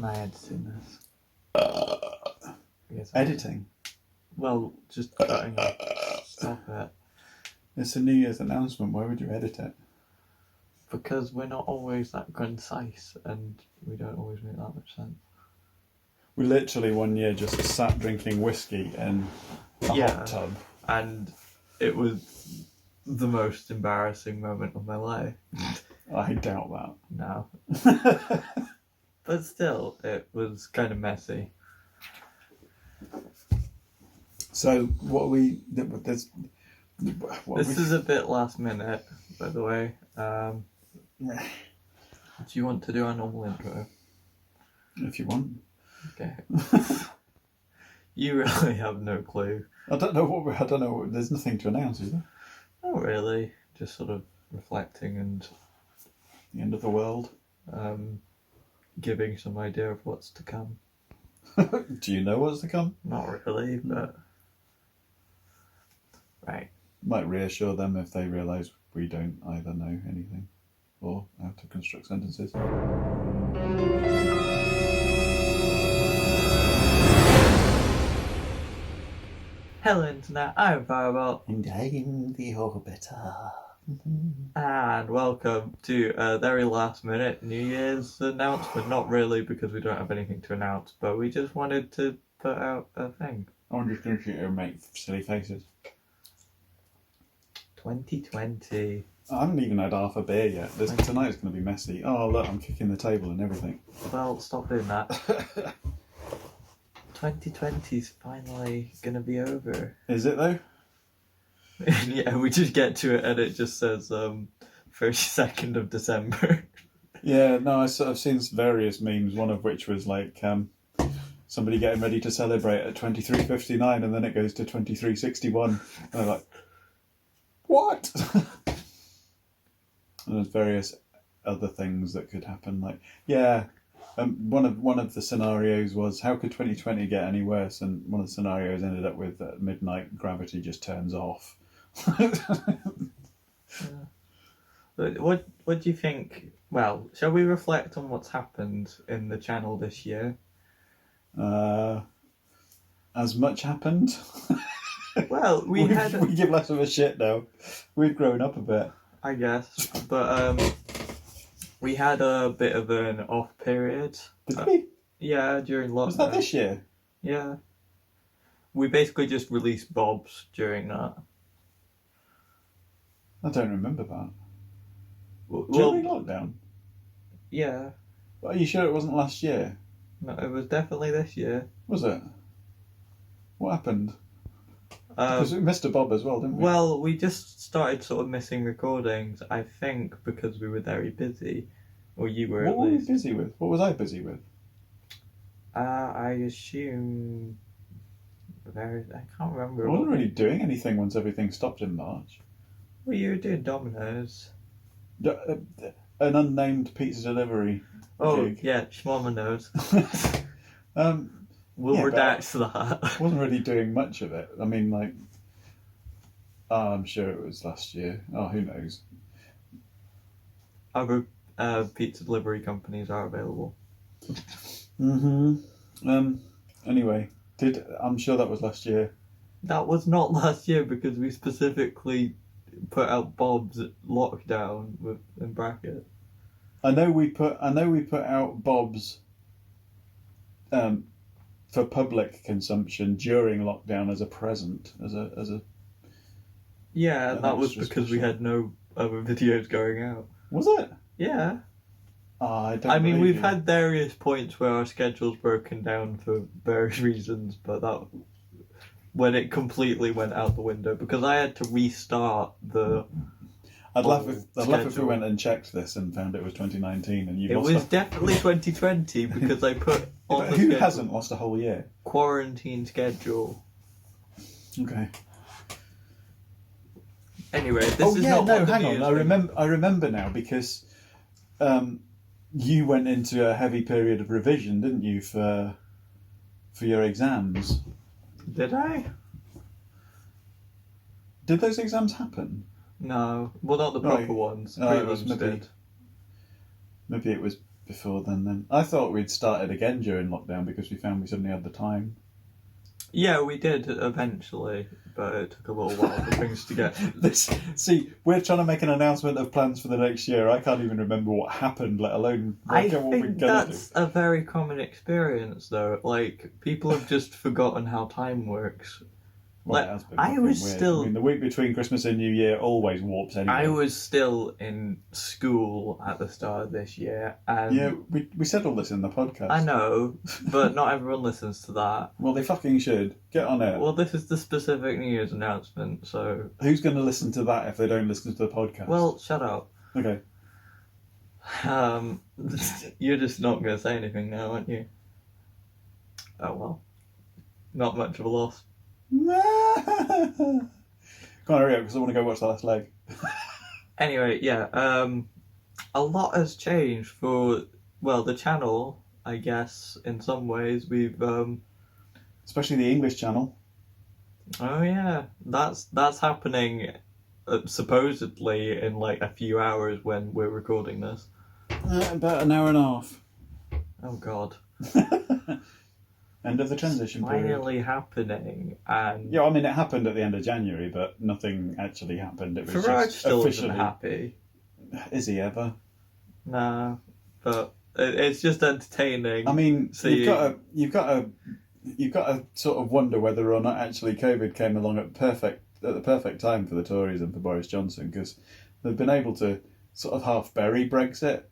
am I editing this? Yes, Editing? Well, just cutting it. Stop it. It's a New Year's announcement. Why would you edit it? Because we're not always that concise and we don't always make that much sense. We literally one year just sat drinking whiskey in a hot tub. And it was the most embarrassing moment of my life. I doubt that. No. But still, it was kind of messy. So, what are we... This is a bit last minute, by the way. Do you want to do our normal intro? If you want. Okay. You really have no clue. I don't know. There's nothing to announce, is there? Not really. Just sort of reflecting and... The end of the world. Giving some idea of what's to come. Do you know what's to come? Not really, but... Right. Might reassure them if they realise we don't either know anything or how to construct sentences. Hello Internet, I'm Fireball. And I'm the Orbiter. And welcome to a very last minute New Year's announcement. Not really, because we don't have anything to announce, but we just wanted to put out a thing. I'm just going to sit here and make silly faces. 2020. I haven't even had half a beer yet. Tonight's going to be messy. Oh, look, I'm kicking the table and everything. Well, stop doing that. 2020's finally going to be over. Is it, though? Yeah, we just get to it and it just says 32nd of December. Yeah, no, I've seen various memes, one of which was like somebody getting ready to celebrate at 23:59 and then it goes to 23:61. And they're like, what? And there's various other things that could happen. Like, yeah, one of the scenarios was, how could 2020 get any worse? And one of the scenarios ended up with at midnight, gravity just turns off. What do you think? Well, shall we reflect on what's happened in the channel this year? As much happened. Well, we give less of a shit now. We've grown up a bit, I guess, but we had a bit of an off period. Did we? Yeah, during lockdown. Was that this year? Yeah. We basically just released Bobs during that. I don't remember that. Well, during lockdown? Yeah. Are you sure it wasn't last year? No, it was definitely this year. Was it? What happened? Because we missed a Bob as well, didn't we? Well, we just started sort of missing recordings, I think, because we were very busy. Or you were, What at were least. we busy with? What was I busy with? I assume... I can't remember. I wasn't really doing anything once everything stopped in March. Well, you were doing Domino's. An unnamed pizza delivery gig. Yeah, Schmomino's. We'll Yeah, redact that. Wasn't really doing much of it. I mean, like, I'm sure it was last year. Oh, who knows? Other pizza delivery companies are available. Anyway, I'm sure that was last year. That was not last year because we specifically put out Bob's lockdown in bracket. I know we put out Bob's for public consumption during lockdown as a present, as a. Yeah, that was because special. we had no other videos going out. Was it? Yeah. I mean, we've you. had various points where our schedule's broken down for various reasons, but that when it completely went out the window because I had to restart the. I'd love if we went and checked this and found it was 2019 and you. It was definitely 2020 because I put on the who schedule, hasn't lost a whole year? Quarantine schedule. Okay. Anyway, this is not. No, hang on. I remember now because you went into a heavy period of revision, didn't you, for your exams? Did I? Did those exams happen? No, well, not the proper ones. It was Prelims did. Maybe it was before then. I thought we'd started again during lockdown because we found we suddenly had the time. Yeah, we did eventually, but it took a little while for things to get. See, we're trying to make an announcement of plans for the next year. I can't even remember what happened, let alone I work out what we're think going to do. that's a very common experience, though. Like, people have just forgotten how time works. Well, Like, it has been I fucking was weird. still- I mean, the week between Christmas and New Year always warps anyway. I was still in school at the start of this year, and Yeah, we said all this in the podcast. I know, but not everyone listens to that. Well, they fucking should. Get on it. Well, this is the specific New Year's announcement, so... Who's going to listen to that if they don't listen to the podcast? Well, shut up. Okay. You're just not going to say anything now, aren't you? Oh, well. Not much of a loss. Come on, hurry up, because I want to go watch The Last Leg. Anyway, yeah, a lot has changed for, well, the channel, I guess, in some ways. We've, Especially the English channel. oh yeah, that's happening supposedly in like a few hours when we're recording this. About an hour and a half. Oh god. End of the transition period. Finally happening, and Yeah, I mean, it happened at the end of January, but nothing actually happened. It was Farage just still officially. isn't happy. Is he ever? Nah, but it's just entertaining. I mean, So you've got to sort of wonder whether or not actually COVID came along at the perfect time for the Tories and for Boris Johnson, because they've been able to sort of half bury Brexit.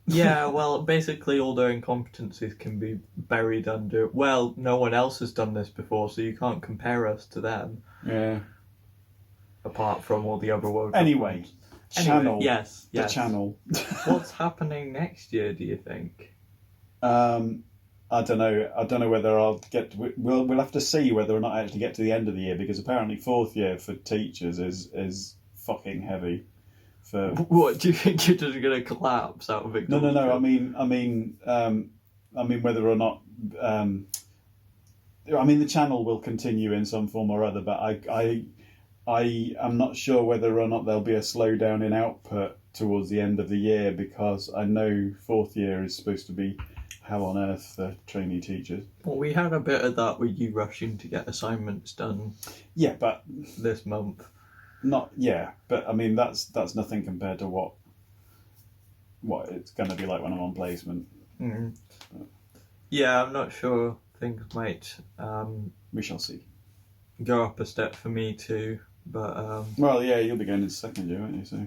Yeah, well, basically all their incompetencies can be buried under, well, no one else has done this before, so you can't compare us to them, Yeah. apart from all the other world Anyway, channel. Yes. The channel. What's happening next year, do you think? I don't know. I don't know whether I'll get. We'll have to see whether or not I actually get to the end of the year, because apparently fourth year for teachers is fucking heavy. For What, do you think you're just going to collapse out of exhaustion? no. I mean, whether or not. I mean, the channel will continue in some form or other, but I am not sure whether or not there'll be a slowdown in output towards the end of the year, because I know fourth year is supposed to be hell on earth for trainee teachers. Well, we had a bit of that with you rushing to get assignments done Yeah, but this month. but I mean that's nothing compared to what it's going to be like when I'm on placement. Mm. Yeah, I'm not sure. Things might We shall see. go up a step for me too, but Well, yeah, you'll be going into second year, won't you? So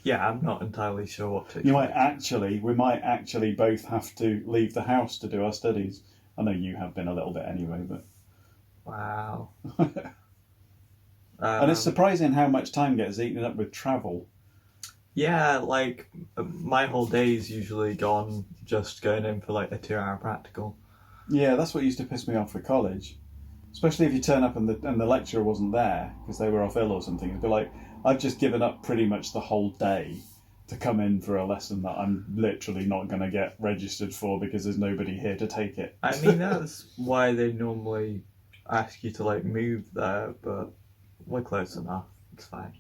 yeah, I'm not entirely sure what to expect. we might actually both have to leave the house to do our studies. I know you have been a little bit anyway, but Wow. and it's surprising how much time gets eaten up with travel. Yeah, like my whole day's usually gone just going in for like a 2-hour practical. Yeah, that's what used to piss me off with college, especially if you turn up and the lecturer wasn't there because they were off ill or something. It'd be like, I've just given up pretty much the whole day to come in for a lesson that I'm literally not going to get registered for because there's nobody here to take it. I mean, that's why they normally ask you to like move there, but we're close enough. It's fine.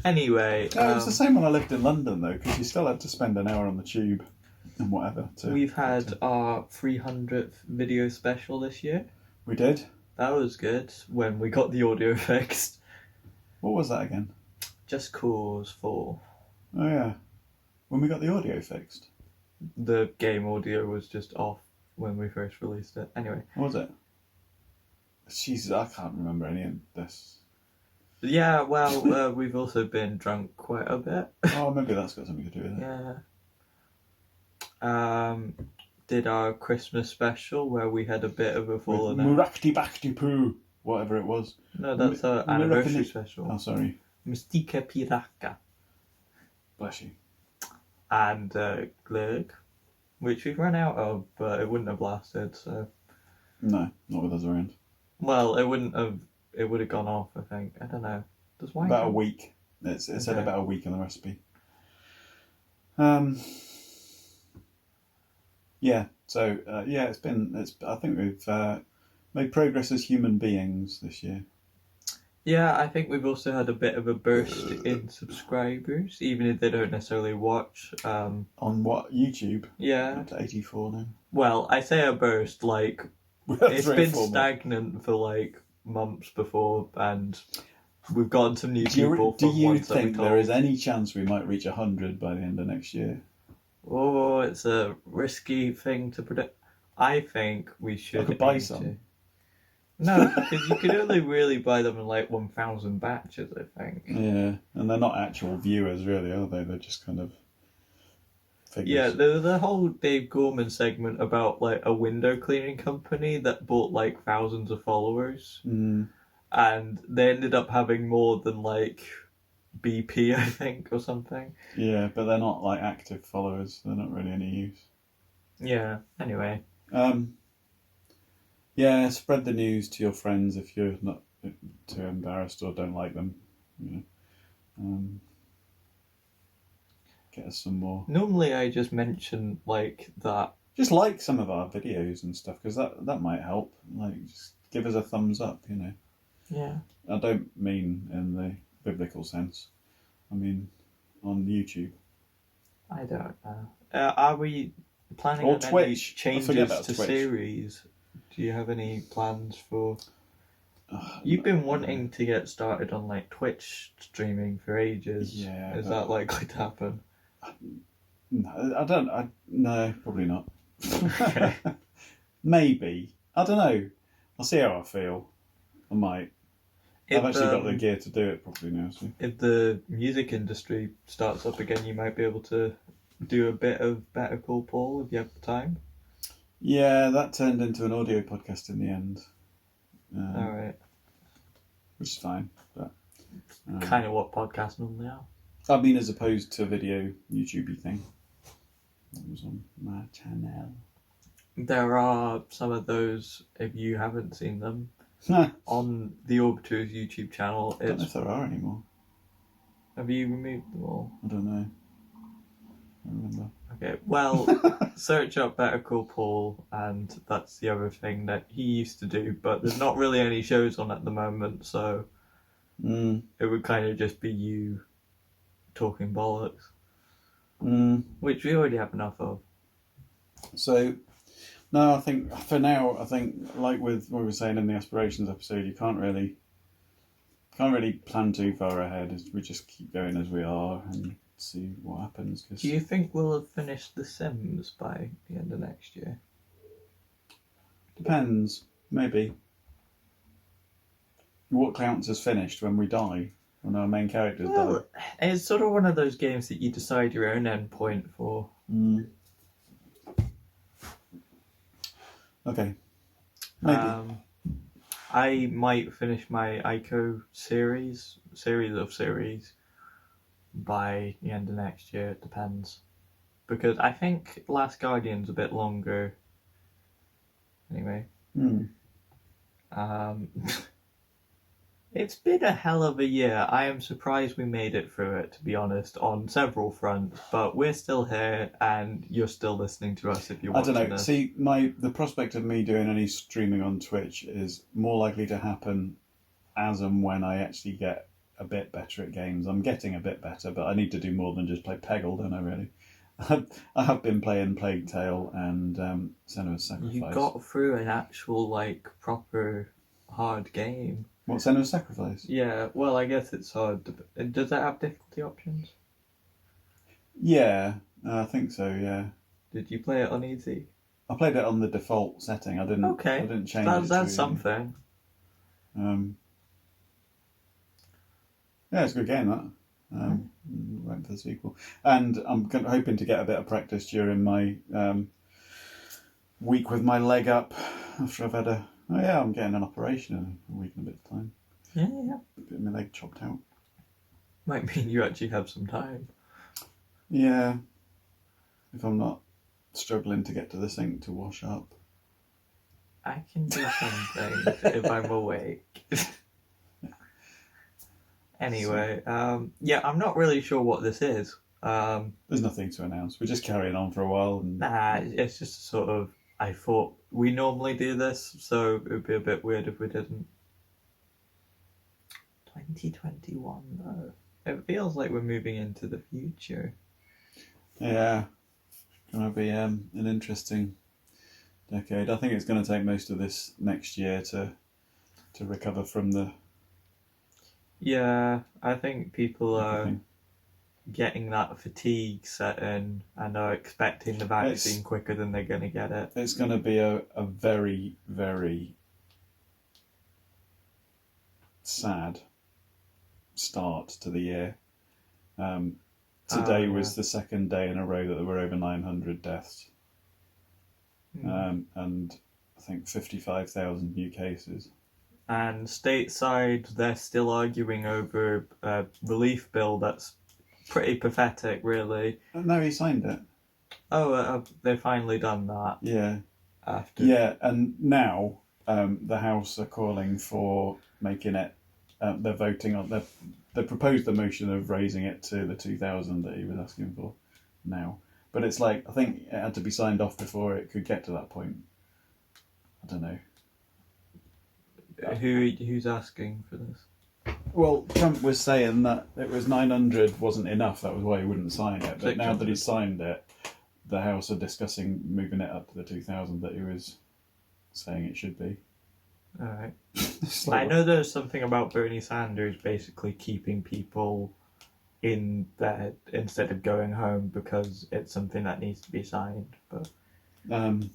Anyway, No, it was the same when I lived in London though, because you still had to spend an hour on the tube and whatever. we've had our 300th video special this year. We did. That was good when we got the audio fixed. What was that again? Just Cause 4. Oh yeah, when we got the audio fixed. The game audio was just off when we first released it. Anyway. What was it? Jesus, I can't remember any of this. Yeah, well, we've also been drunk quite a bit. Oh, maybe that's got something to do with it. Yeah. Did our Christmas special where we had a bit of a falling out. Murakti Bakti Poo, whatever it was. No, that's our anniversary special. Oh, sorry. Mystica Piraka. Bless you. And Glurg, which we've run out of, but it wouldn't have lasted, so... No, not with us around. Well, it wouldn't have... It would have gone off, I think. I don't know. Does wine About go? a week. It said Okay. about a week on the recipe. Yeah. So it's been. I think we've made progress as human beings this year. Yeah, I think we've also had a bit of a burst in subscribers, even if they don't necessarily watch. On what? YouTube? Yeah. Up to 84 now. Well, I say a burst, like, We have it's 3 or been 4 more. stagnant for, like, months before, and we've gotten some new Do you, people do from you ones that we think told. there is any chance we might reach 100 by the end of next year? Oh, it's a risky thing to predict. I think we should. I could buy aim some. to- No, because you can only really buy them in like 1,000 batches, I think. Yeah, and they're not actual viewers, really, are they? They're just kind of figures. Yeah, the whole Dave Gorman segment about like a window cleaning company that bought like thousands of followers, Mm, and they ended up having more than like BP, I think, or something. yeah, but they're not like active followers. They're not really any use. Yeah. Anyway. Yeah, spread the news to your friends if you're not too embarrassed or don't like them. You know, get us some more. Normally, I just mention like that. Just like some of our videos and stuff because that might help. Like, just give us a thumbs up. You know. Yeah. I don't mean in the biblical sense. I mean on YouTube. I don't know. Are we planning Or on any Twitch. I changes forget about to Twitch. series? Do you have any plans for? You've been wanting to get started on like Twitch streaming for ages. Yeah, Is but- that likely to happen? No, I don't. No, probably not. Okay. Maybe. I don't know. I'll see how I feel. I might. If, I've actually got the gear to do it properly now. So. if the music industry starts up again, you might be able to do a bit of Better Call Paul if you have the time. Yeah, that turned into an audio podcast in the end. All right. Which is fine. But Kind of what podcasts normally are. I mean, as opposed to a video YouTube thing. That was on my channel. There are some of those, if you haven't seen them, I on the Orbiters YouTube channel. don't know if there are anymore. Have you removed them all? I don't know. I don't remember. Okay, well, search up Better Call Paul, and that's the other thing that he used to do, but there's not really any shows on at the moment, so it would kind of just be you talking bollocks, which we already have enough of. So, no, I think for now, like with what we were saying in the aspirations episode, you can't really plan too far ahead. We just keep going as we are and see what happens. Cause Do you think we'll have finished The Sims by the end of next year? Depends, maybe. What counts as finished when we die? When our main characters die? It's sort of one of those games that you decide your own endpoint for. Okay. Maybe. I might finish my ICO series by the end of next year. It depends, because I think Last Guardian's a bit longer. Anyway, it's been a hell of a year. I am surprised we made it through it, to be honest, on several fronts. But we're still here, and you're still listening to us if you're I watching don't know. this. See, the prospect of me doing any streaming on Twitch is more likely to happen as and when I actually get a bit better at games. I'm getting a bit better, but I need to do more than just play Peggle, don't I, really? I have been playing Plague Tale and Senua's Sacrifice. You got through an actual, like, proper hard game. What, Senua's Sacrifice? Yeah, well, I guess it's hard. Does that have difficulty options? Yeah, I think so, yeah. Did you play it on easy? I played it on the default setting. I didn't change it. That's something. Yeah, it's a good game, that. Waiting for the sequel. And I'm hoping to get a bit of practice during my week with my leg up after I've had I'm getting an operation in a week and a bit of time. Yeah. A bit of my leg chopped out. Might mean you actually have some time. Yeah. If I'm not struggling to get to the sink to wash up. I can do something if I'm awake. Anyway, yeah, I'm not really sure what this is. There's nothing to announce. We're just carrying on for a while. And Nah, it's just sort of, I thought we normally do this, so it would be a bit weird if we didn't. 2021 though. It feels like we're moving into the future. Yeah, it's going to be an interesting decade. I think it's going to take most of this next year to recover from the. Yeah, I think people are everything. getting that fatigue set in and are expecting the vaccine quicker than they're going to get it. It's going to be a very, very sad start to the year. Today was the second day in a row that there were over 900 deaths. And I think 55,000 new cases. And stateside, they're still arguing over a relief bill that's pretty pathetic, really. No, he signed it. Oh, they've finally done that. Yeah. After. Yeah, and now the House are calling for making it. They're voting on. They proposed the motion of raising it to the 2,000 that he was asking for now. But it's like, I think it had to be signed off before it could get to that point. I don't know. Who's asking for this? Well, Trump was saying that it was 900 wasn't enough. That was why he wouldn't sign it. But now that he's signed it, the House are discussing moving it up to the 2,000 that he was saying it should be. All right. I know there's something about Bernie Sanders basically keeping people in bed instead of going home because it's something that needs to be signed. But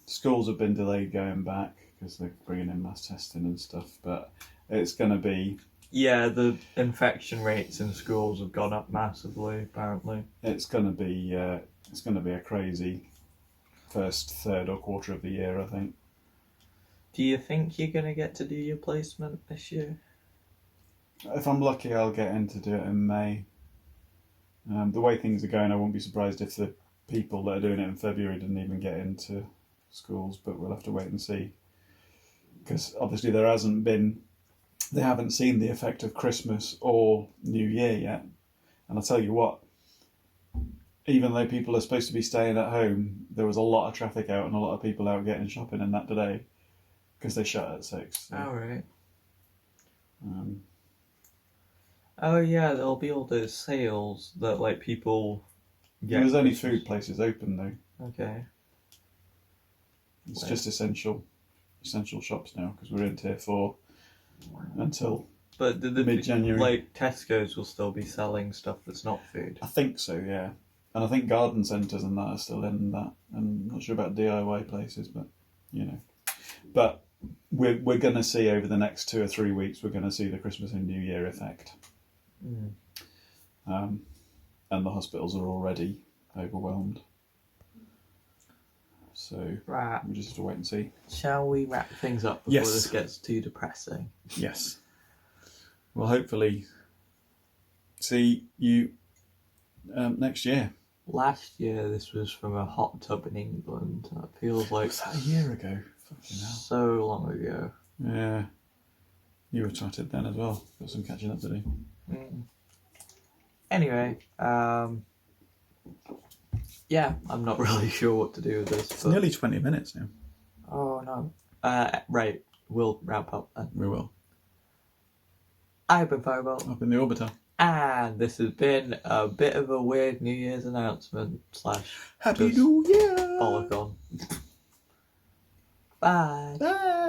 schools have been delayed going back because they're bringing in mass testing and stuff. But it's going to be. Yeah, the infection rates in schools have gone up massively. Apparently, it's going to be a crazy first third or quarter of the year, I think. Do you think you're going to get to do your placement this year? If I'm lucky, I'll get in to do it in May. The way things are going, I won't be surprised if the people that are doing it in February didn't even get into schools, but we'll have to wait and see. Because obviously they haven't seen the effect of Christmas or New Year yet. And I'll tell you what, even though people are supposed to be staying at home, there was a lot of traffic out and a lot of people out getting shopping and that today. Because they shut at 6. So. Oh, right. Oh, yeah, there'll be all those sales that, like, people get. There's only food places open, though. Okay. It's just essential shops now, because we're in Tier 4 until mid-January. Like, Tesco's will still be selling stuff that's not food. I think so, yeah. And I think garden centres and that are still in that. I'm not sure about DIY places, but, you know. But we're going to see over the next 2 or 3 weeks, we're going to see the Christmas and New Year effect. And the hospitals are already overwhelmed. So right. we just have to wait and see. Shall we wrap things up before this gets too depressing? Yes. Well, hopefully see you next year. Last year, this was from a hot tub in England. That feels like... Was that a year ago? Fucking hell. So long ago. Yeah. You were twatted then as well. Got some catching up to do. Anyway, yeah, I'm not really sure what to do with this. It's nearly 20 minutes now. Oh, no. Right, we'll wrap up then. We will. I've been Fireball. Up in the orbiter. And this has been a bit of a weird New Year's announcement / Happy New Year! Bollock on. Bye. Bye!